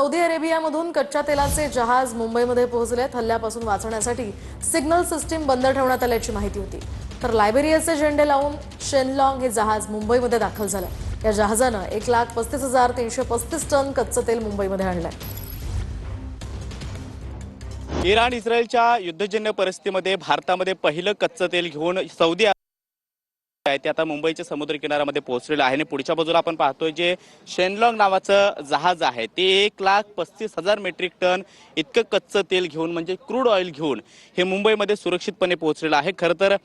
Saudi अरेबियामधून कच्च्या तेलाचे जहाज मुंबईमध्ये पोहोचलेत। हल्ल्यापासून वाचण्यासाठी सिग्नल सिस्टीम बंद ठेवण्यात आल्याची माहिती होती। तर लायबेरियाचे झेंडे लावून शेनलॉंग हे जहाज मुंबईमध्ये दाखल झालं। या जहाजानं 1,35,335 टन कच्चं तेल मुंबईमध्ये आणलंय। इराण इस्रायलच्या युद्धजन्य परिस्थितीमध्ये भारतामध्ये पहिलं कच्चं तेल घेऊन सौदी आहे ते आता मुंबईच्या समुद्र किनाऱ्यामध्ये पोहोचलेलं आहे आणि पुढच्या बाजूला आपण पाहतोय जे शेनलॉंग नावाचं जहाज आहे ते 1,35,000 मेट्रिक टन इतकं कच्चं तेल घेऊन म्हणजे क्रूड ऑइल घेऊन हे मुंबईमध्ये सुरक्षितपणे पोहोचलेलं आहे। खरं तर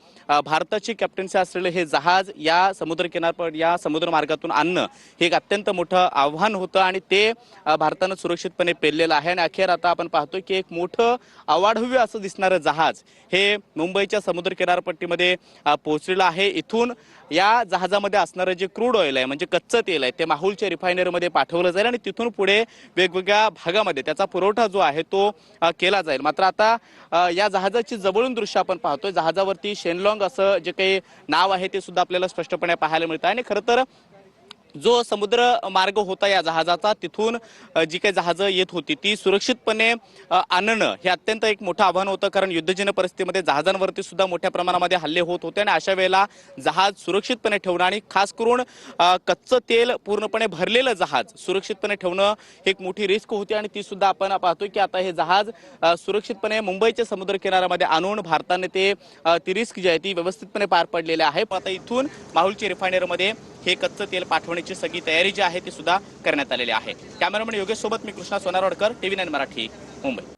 भारताची कॅप्टन्सी असलेलं हे जहाज या समुद्र मार्गातून आणणं हे एक अत्यंत मोठं आव्हान होतं आणि ते भारतानं सुरक्षितपणे पेललेलं आहे आणि अखेर आता आपण पाहतोय की एक मोठं अवाढव्य असं दिसणारं जहाज हे मुंबईच्या समुद्र किनारपट्टीमध्ये पोहोचलेलं आहे। इथून या जहाजामध्ये असणारं जे क्रूड ऑइल आहे म्हणजे कच्चं तेल आहे ते माहुलच्या रिफायनरीमध्ये पाठवलं जाईल आणि तिथून पुढे वेगवेगळ्या भागामध्ये त्याचा पुरवठा जो आहे तो केला जाईल। मात्र आता या जहाजाची जवळून दृश्य आपण पाहतोय। जहाजावरती शेनलॉंग असं जे काही नाव आहे ते सुद्धा आपल्याला स्पष्टपणे पाहायला मिळतं आणि खरं तर जो समुद्र मार्ग होता या जहाजाचा तिथून जी काही जहाजं येत होती ती सुरक्षितपणे आणणं हे अत्यंत एक मोठं आव्हान होतं, कारण युद्धजन्य परिस्थितीमध्ये जहाजांवरती सुद्धा मोठ्या प्रमाणामध्ये हल्ले होत होते आणि अशा वेळेला जहाज सुरक्षितपणे ठेवणं आणि खास करून कच्चं तेल पूर्णपणे भरलेलं जहाज सुरक्षितपणे ठेवणं ही एक मोठी रिस्क होती आणि ती सुद्धा आपण पाहतोय की आता हे जहाज सुरक्षितपणे मुंबईच्या समुद्र किनाऱ्यामध्ये आणून भारताने ती रिस्क जी आहे ती व्यवस्थितपणे पार पडलेली आहे। आता इथून माहुलच्या रिफायनरीमध्ये हे कच्चं तेल पाठवण्याची सगळी तयारी जी आहे ती सुद्धा करण्यात आलेली आहे। कॅमेरामन योगेश सोबत मी कृष्णा सोनारवाडकर, TV9 मराठी, मुंबई।